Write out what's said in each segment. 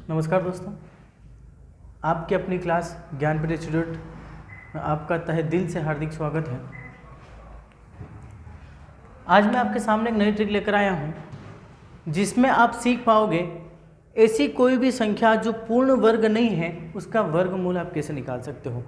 नमस्कार दोस्तों, आपकी अपनी क्लास ज्ञानपीठ इंस्टीट्यूट में आपका तहे दिल से हार्दिक स्वागत है। आज मैं आपके सामने एक नई ट्रिक लेकर आया हूं जिसमें आप सीख पाओगे ऐसी कोई भी संख्या जो पूर्ण वर्ग नहीं है उसका वर्गमूल आप कैसे निकाल सकते हो।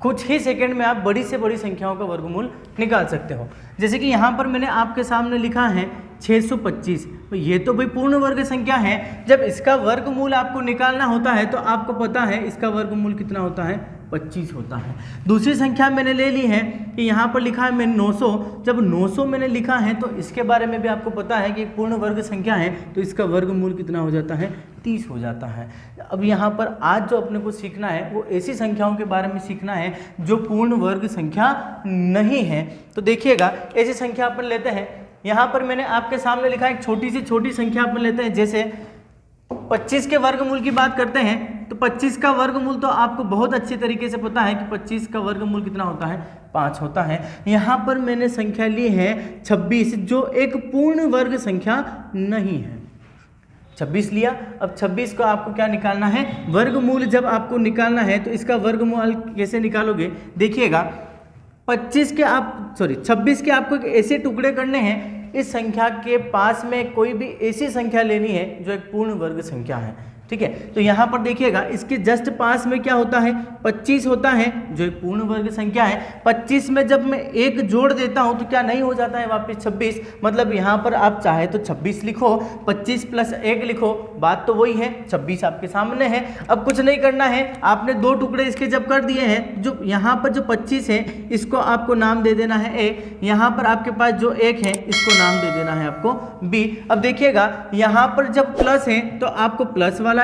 कुछ ही सेकंड में आप बड़ी से बड़ी संख्याओं का वर्गमूल निकाल सकते हो। जैसे कि यहाँ पर मैंने आपके सामने लिखा है 625, तो ये तो भाई पूर्ण वर्ग संख्या है। जब इसका वर्गमूल आपको निकालना होता है तो आपको पता है इसका वर्गमूल कितना होता है, 25 होता है। दूसरी संख्या मैंने ले ली है कि यहाँ पर लिखा है मैंने 900। जब 900 मैंने लिखा है तो इसके बारे में भी आपको पता है कि एक पूर्ण वर्ग संख्या है तो इसका वर्गमूल कितना हो जाता है, 30 हो जाता है। अब यहाँ पर आज जो अपने को सीखना है वो ऐसी संख्याओं के बारे में सीखना है जो पूर्ण वर्ग संख्या नहीं है। तो देखिएगा, ऐसी संख्या अपन लेते हैं। यहाँ पर मैंने आपके सामने लिखा है एक छोटी से छोटी संख्या अपन लेते हैं। जैसे 25 के वर्गमूल की बात करते हैं तो 25 का वर्गमूल तो आपको बहुत अच्छी तरीके से पता है कि 25 का वर्गमूल कितना होता है, 5 होता है। यहाँ पर मैंने संख्या ली है 26 जो एक पूर्ण वर्ग संख्या नहीं है। 26 लिया। अब 26 को आपको क्या निकालना है, वर्गमूल जब आपको निकालना है तो इसका वर्गमूल कैसे निकालोगे, देखिएगा 26 के आपको ऐसे टुकड़े करने हैं, इस संख्या के पास में कोई भी ऐसी संख्या लेनी है जो एक पूर्ण वर्ग संख्या है। ठीक है, तो यहाँ पर देखिएगा इसके जस्ट पास में क्या होता है, 25 होता है जो एक पूर्ण वर्ग संख्या है। 25 में जब मैं एक जोड़ देता हूँ तो क्या नहीं हो जाता है वापस 26। मतलब यहाँ पर आप चाहे तो 26 लिखो, 25 + 1 लिखो, बात तो वही है, 26 आपके सामने है। अब कुछ नहीं करना है, आपने दो टुकड़े इसके जब कर दिए हैं, जो यहाँ पर जो 25 है इसको आपको नाम दे देना है a, यहाँ पर आपके पास जो 1 है इसको नाम दे देना है आपको b। अब देखिएगा यहाँ पर जब प्लस है तो आपको प्लस वाला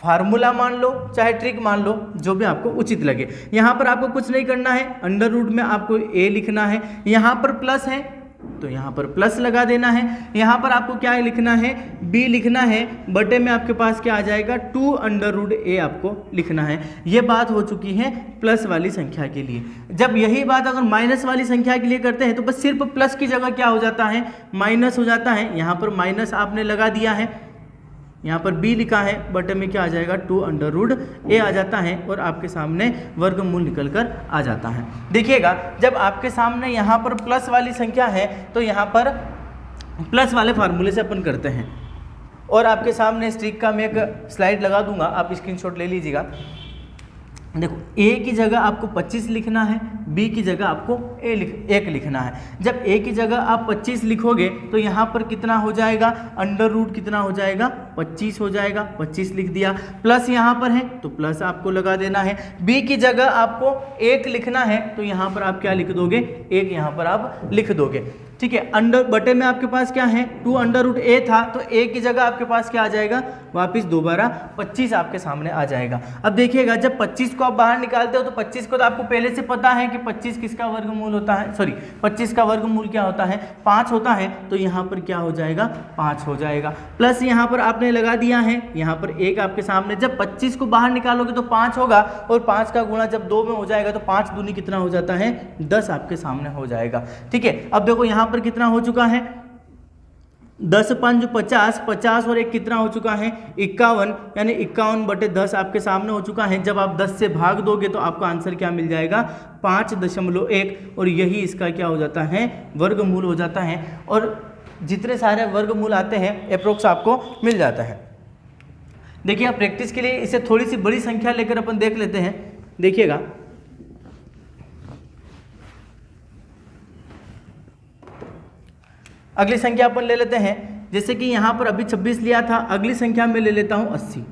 फार्मूला मान लो चाहे ट्रिक मान लो, जो भी आपको उचित लगे। यहाँ पर आपको कुछ नहीं करना है, अंडर रूट में आपको a लिखना है। यहाँ पर प्लस है तो यहाँ पर प्लस लगा देना है। यहाँ पर आपको क्या लिखना है, b लिखना है। बटे में आपके पास क्या आ जाएगा, 2√a आपको लिखना है। ये बात हो चुकी है प्लस वाली संख्या के लिए। जब यही बात अगर माइनस वाली संख्या के लिए करते हैं तो बस सिर्फ प्लस की जगह क्या हो जाता है, माइनस हो जाता है। यहाँ पर माइनस आपने लगा दिया है, यहाँ पर b लिखा है, बटे में क्या आ जाएगा, 2√a आ जाता है और आपके सामने वर्गमूल निकल कर आ जाता है। देखिएगा जब आपके सामने यहाँ पर प्लस वाली संख्या है तो यहाँ पर प्लस वाले फार्मूले से अपन करते हैं। और आपके सामने इस ट्रिक का मैं एक स्लाइड लगा दूंगा, आप स्क्रीनशॉट ले लीजिएगा। देखो a की जगह आपको 25 लिखना है, b की जगह आपको 1 लिखना है। जब a की जगह आप 25 लिखोगे तो यहाँ पर कितना हो जाएगा, अंडर रूट कितना हो जाएगा, 25 हो जाएगा। 25 लिख दिया। प्लस यहाँ पर है तो प्लस आपको लगा देना है। b की जगह आपको 1 लिखना है तो यहाँ पर आप क्या लिख दोगे, 1 यहाँ पर आप लिख दोगे। ठीक है, अंडर बटे में आपके पास क्या है, 2√a था तो a की जगह आपके पास क्या आ जाएगा, वापस दोबारा 25 आपके सामने आ जाएगा। अब देखिएगा जब 25 को आप बाहर निकालते हो तो 25 को तो आपको पहले से पता है कि 25 किसका वर्गमूल होता है, 25 का वर्गमूल क्या होता है, 5 होता है। तो यहाँ पर क्या हो जाएगा, 5 हो जाएगा। प्लस यहाँ पर आपने लगा दिया है, यहाँ पर 1 आपके सामने। जब 25 को बाहर निकालोगे तो 5 होगा और 5 का गुणा जब 2 में हो जाएगा तो 5 दूनी कितना हो जाता है, 10 आपके सामने हो जाएगा। ठीक है, अब देखो यहाँ पर कितना हो चुका है, 10 × 5 = 50, 50 और 1 कितना हो चुका है, 51, यानी 51/10 आपके सामने हो चुका है। जब आप 10 से भाग दोगे तो आपको आंसर क्या मिल जाएगा, 5.1, और यही इसका क्या हो जाता है, वर्गमूल हो जाता है। और जितने सारे वर्गमूल आते हैं अप्रोक्स आपको मिल जाता है। देखिए आप प्रैक्टिस के लिए इसे थोड़ी सी बड़ी संख्या लेकर अपन देख लेते हैं। देखिएगा अगली संख्या अपन ले लेते हैं। जैसे कि यहाँ पर अभी 26 लिया था, अगली संख्या में ले लेता हूँ 80।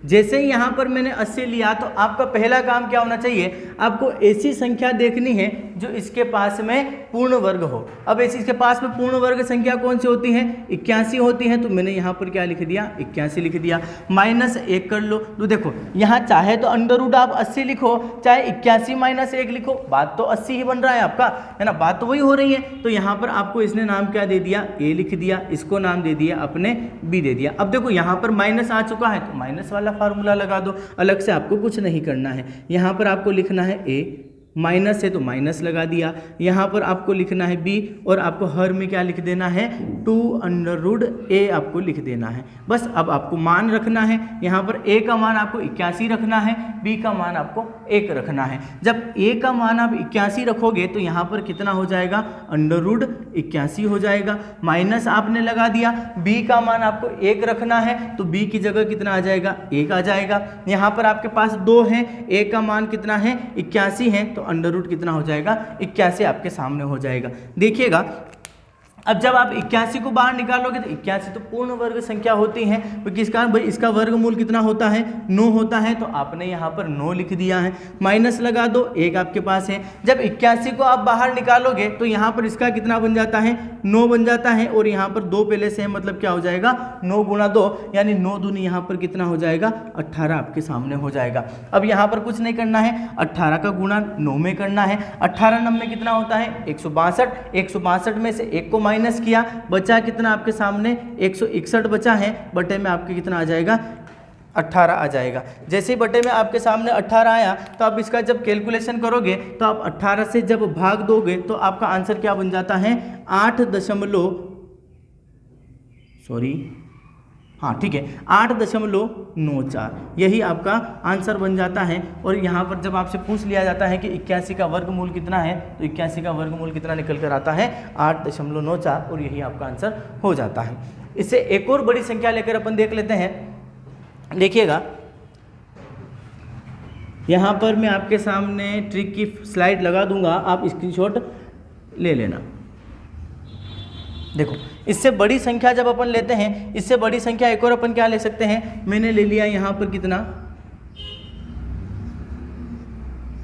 जैसे ही यहाँ पर मैंने 80 लिया तो आपका पहला काम क्या होना चाहिए, आपको ऐसी संख्या देखनी है जो इसके पास में पूर्ण वर्ग हो। अब ऐसी इसके पास में पूर्ण वर्ग संख्या कौन सी होती है, 81 होती है। तो मैंने यहाँ पर क्या लिख दिया, 81 लिख दिया। -1 कर लो तो देखो यहाँ चाहे तो अंडर रूट आप 80 लिखो, चाहे 81 - 1 लिखो, बात तो 80 ही बन रहा है आपका, है ना, बात तो वही हो रही है। तो यहाँ पर आपको इसने नाम क्या दे दिया, a लिख दिया, इसको नाम दे दिया अपने b दे दिया। अब देखो यहाँ पर माइनस आ चुका है तो माइनस वाला फार्मूला लगा दो, अलग से आपको कुछ नहीं करना है। यहाँ पर आपको लिखना है a, माइनस है तो माइनस लगा दिया। यहाँ पर आपको लिखना है b और आपको हर में क्या लिख देना है 2√a आपको लिख देना है। बस अब आपको मान रखना है, यहाँ पर a का मान आपको 81 रखना है, b का मान आपको 1 रखना है। जब a का मान आप 81 रखोगे तो यहाँ पर कितना हो जाएगा √81 हो जाएगा। माइनस आपने लगा दिया, b का मान आपको 1 रखना है तो b की जगह कितना आ जाएगा 1 आ जाएगा। यहाँ पर आपके पास 2 है, a का मान कितना है 81 है तो अंडर रूट कितना हो जाएगा 81 आपके सामने हो जाएगा। देखिएगा अब जब आप 81 को बाहर निकालोगे तो 81 तो पूर्ण वर्ग संख्या होती है, तो किस कारण भाई इसका वर्गमूल कितना होता है 9 होता है, तो आपने यहाँ पर 9 लिख दिया है। माइनस लगा दो, 1 आपके पास है। जब 81 को आप बाहर निकालोगे तो यहाँ पर इसका कितना बन जाता है 9 बन जाता है, और यहाँ पर 2 पहले से है, मतलब क्या हो जाएगा 9 गुणा 2 यानी 9 दूनी यहाँ पर कितना हो जाएगा 18 आपके सामने हो जाएगा। अब यहाँ पर कुछ नहीं करना है, 18 का गुणा 9 में करना है। 18 9 में कितना होता है 162, 162 में से 1 को माइनस किया, बचा कितना आपके सामने 161 बचा है, बटे में आपके कितना आ जाएगा 18 आ जाएगा। जैसे ही बटे में आपके सामने 18 आया तो आप इसका जब कैलकुलेशन करोगे तो आप 18 से जब भाग दोगे तो आपका आंसर क्या बन जाता है 8.94, यही आपका आंसर बन जाता है। और यहाँ पर जब आपसे पूछ लिया जाता है कि 81 का वर्गमूल कितना है तो 81 का वर्गमूल कितना निकल कर आता है 8.94, और यही आपका आंसर हो जाता है। इससे एक और बड़ी संख्या लेकर अपन देख लेते हैं। देखिएगा यहाँ पर मैं आपके सामने ट्रिक की स्लाइड लगा दूंगा, आप स्क्रीनशॉट ले लेना। देखो इससे बड़ी संख्या जब अपन लेते हैं, इससे बड़ी संख्या एक और अपन क्या ले सकते हैं, मैंने ले लिया यहाँ पर कितना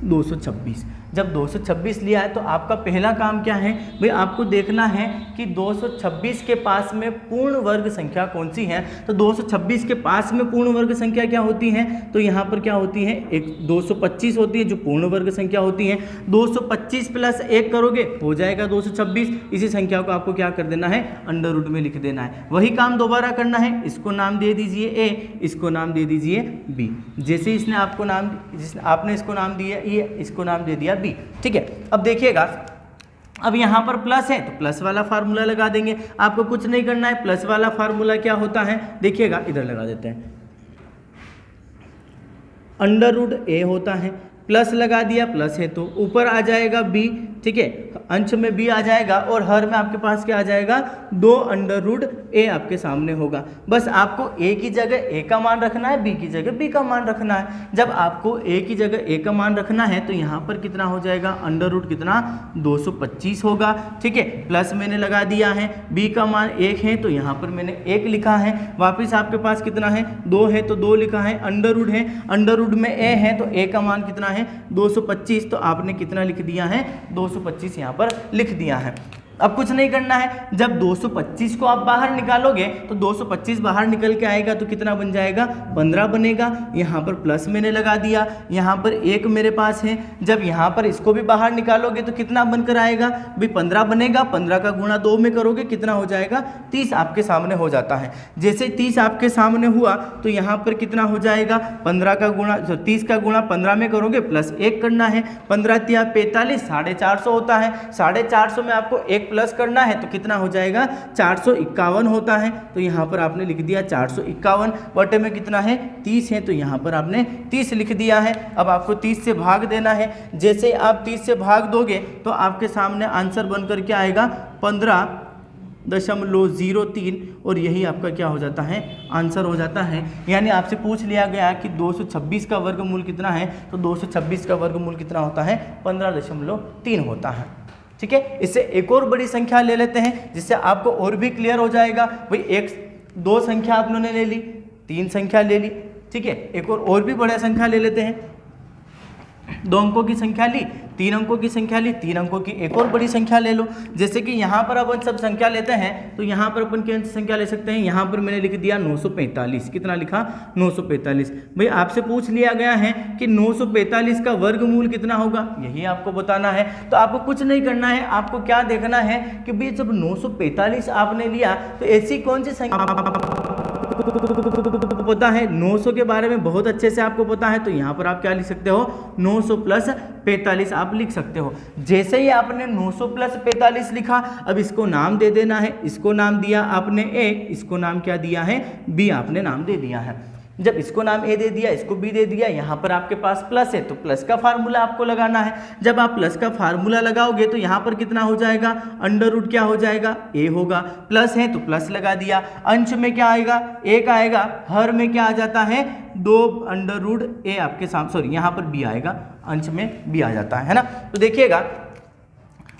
226। जब 226 लिया है तो आपका पहला काम क्या है भाई, आपको देखना है कि 226 के पास में पूर्ण वर्ग संख्या कौन सी है। तो 226 के पास में पूर्ण वर्ग संख्या क्या होती है, तो यहाँ पर क्या होती है एक 225 होती है जो पूर्ण वर्ग संख्या होती है। 225 प्लस 1 करोगे हो जाएगा 226। इसी संख्या को आपको क्या कर देना है अंडर रूट में लिख देना है। वही काम दोबारा करना है, इसको नाम दे दीजिए a, इसको नाम दे दीजिए b। जैसे इसने आपको नाम, आपने इसको नाम दिया ए, इसको नाम दे दिया b, ठीक है। अब देखिएगा अब यहाँ पर प्लस है तो प्लस वाला फार्मूला लगा देंगे, आपको कुछ नहीं करना है। प्लस वाला फार्मूला क्या होता है, देखिएगा इधर लगा देते हैं, अंडर रूट a होता है, प्लस लगा दिया, प्लस है तो ऊपर आ जाएगा b, ठीक है, अंश में b आ जाएगा, और हर में आपके पास क्या आ जाएगा 2 अंडर रूट a आपके सामने होगा। बस आपको a की जगह a का मान रखना है, b की जगह b का मान रखना है। जब आपको a की जगह a का मान रखना है तो यहाँ पर कितना हो जाएगा अंडर रूट कितना 225 होगा, ठीक है। प्लस मैंने लगा दिया है, b का मान 1 है तो यहाँ पर मैंने 1 लिखा है। वापिस आपके पास कितना है 2 है तो 2 लिखा है, अंडर रूट है, अंडर रूट में a है तो a का मान कितना है 225, तो आपने कितना लिख दिया है 225 यहाँ पर लिख दिया है। अब कुछ नहीं करना है, जब 225 को आप बाहर निकालोगे तो 225 बाहर निकल के आएगा तो कितना बन जाएगा 15 बनेगा। यहाँ पर प्लस मैंने लगा दिया, यहाँ पर 1 मेरे पास है, जब यहाँ पर इसको भी बाहर निकालोगे तो कितना बनकर आएगा भाई 15 बनेगा। 15 का गुणा 2 में करोगे कितना हो जाएगा 30 आपके सामने हो जाता है। जैसे 30 आपके सामने हुआ तो यहाँ पर कितना हो जाएगा 15 का गुणा 30 का गुणा 15 में करोगे प्लस 1 करना है, 15 × 45 450 होता है। 450 में आपको 1 प्लस करना है तो कितना हो जाएगा 451 होता है, तो यहाँ पर आपने लिख दिया 451, बटे में कितना है 30 है तो यहाँ पर आपने 30 लिख दिया है। अब आपको 30 से भाग देना है, जैसे आप 30 से भाग दोगे तो आपके सामने आंसर बनकर क्या आएगा 15.03, और यही आपका क्या हो जाता है आंसर हो जाता है। यानी आपसे पूछ लिया गया कि 226 का वर्गमूल कितना है, तो 226 का वर्गमूल कितना होता है 15.3 होता है, ठीक है। इससे एक और बड़ी संख्या ले लेते हैं जिससे आपको और भी क्लियर हो जाएगा। भाई 2 संख्या आप लोगों ने ले ली, 3 संख्या ले ली, ठीक है। एक और भी बड़ा संख्या ले लेते हैं, 2 अंकों की संख्या ली, 3 अंकों की संख्या ली, 3 अंकों की एक और बड़ी संख्या ले लो। जैसे कि यहाँ पर अपन सब संख्या लेते हैं तो यहाँ पर अपन कौन सी संख्या ले सकते हैं, यहाँ पर मैंने लिख दिया 945। कितना लिखा 945। भाई आपसे पूछ लिया गया है कि 945 का वर्गमूल कितना होगा, यही आपको बताना है। तो आपको कुछ नहीं करना है, आपको क्या देखना है कि भाई जब 945 आपने लिया तो ऐसी कौन सी संख्या आपको पता है 900 के बारे में बहुत अच्छे से आपको पता है, तो यहाँ पर आप क्या लिख सकते हो, 900 प्लस 45 आप लिख सकते हो। जैसे ही आपने 900 प्लस 45 लिखा, अब इसको नाम दे देना है। इसको नाम दिया आपने ए, इसको नाम क्या दिया है, बी आपने नाम दे दिया है। जब इसको नाम ए दे दिया, इसको बी दे दिया, यहाँ पर आपके पास प्लस है तो प्लस का फार्मूला आपको लगाना है। जब आप प्लस का फार्मूला लगाओगे तो यहाँ पर कितना हो जाएगा, अंडर रूट क्या हो जाएगा, ए होगा। प्लस है तो प्लस लगा दिया, अंश में क्या आएगा, एक आएगा, हर में क्या आ जाता है, 2 अंडर रूट ए आपके सामने, सॉरी यहाँ पर बी आएगा, अंश में बी आ जाता है ना। तो देखिएगा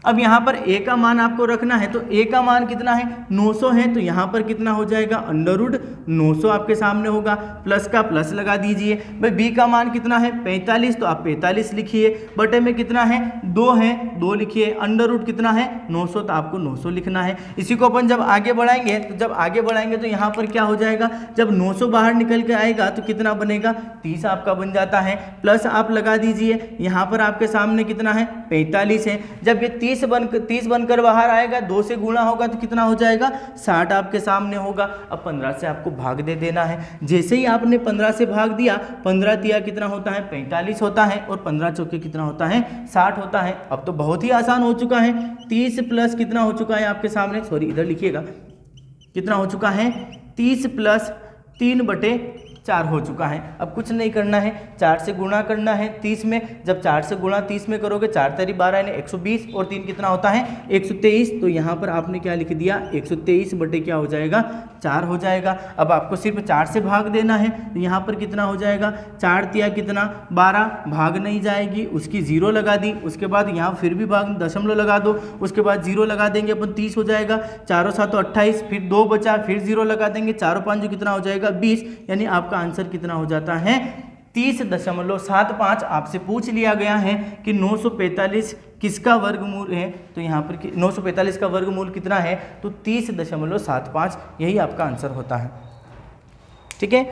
अब यहाँ पर a का मान आपको रखना है, तो a का मान कितना है, 900 है, तो यहाँ पर कितना हो जाएगा, अंडर रूट 900 आपके सामने होगा, प्लस का प्लस लगा दीजिए। भाई b का मान कितना है, 45, तो आप 45 लिखिए, बटे में कितना है, 2 है, 2 लिखिए, अंडर रूट कितना है, 900, तो आपको 900 लिखना है। इसी को अपन जब आगे बढ़ाएंगे, तो यहाँ पर क्या हो जाएगा, जब 900 बाहर निकल के आएगा तो कितना बनेगा, 30 आपका बन जाता है। प्लस आप लगा दीजिए, यहाँ पर आपके सामने कितना है, 45 है। जब ये 30 बनकर बाहर आएगा, 2 से गुणा होगा तो कितना हो जाएगा, 60 आपके सामने होगा। अब 15 से आपको भाग दे देना है। जैसे ही आपने 15 से भाग दिया, 15 दिया कितना होता है, 45 होता है, और 15 चौके कितना होता है, 60 होता है। अब तो बहुत ही आसान हो चुका है। 30 प्लस कितना हो चुका है आपके सामने, सॉरी इधर लिखिएगा, कितना हो चुका है, 30 प्लस 3/4 हो चुका है। अब कुछ नहीं करना है, 4 से गुणा करना है 30 में। जब 4 से गुणा 30 में करोगे, 4 तारी 12 यानी 120, और 3 कितना होता है, 123। तो यहाँ पर आपने क्या लिख दिया, 123 बटे क्या हो जाएगा, 4 हो जाएगा। अब आपको सिर्फ 4 से भाग देना है, तो यहाँ पर कितना हो जाएगा, 4 दिया कितना, 12, भाग नहीं जाएगी, उसकी 0 लगा दी। उसके बाद यहाँ फिर भी भाग दशमलव लगा दो, उसके बाद 0 लगा देंगे अपन, 30 हो जाएगा। 4 7 28, फिर 2 बचा, फिर 0 लगा देंगे, 4 5 जो कितना हो जाएगा, 20। यानी आपका आंसर कितना हो जाता है, 30.75। आपसे पूछ लिया गया है कि 945 किसका वर्गमूल है, तो यहाँ पर 945 का वर्गमूल कितना है, तो 30.75, यही आपका आंसर होता है। ठीक है,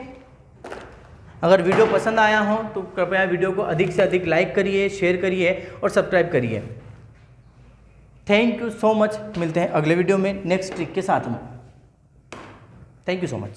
अगर वीडियो पसंद आया हो तो कृपया वीडियो को अधिक से अधिक लाइक करिए, शेयर करिए और सब्सक्राइब करिए। Thank you so much. मिलते हैं अगले वीडियो में नेक्स्ट ट्रिक के साथ में। Thank you so much.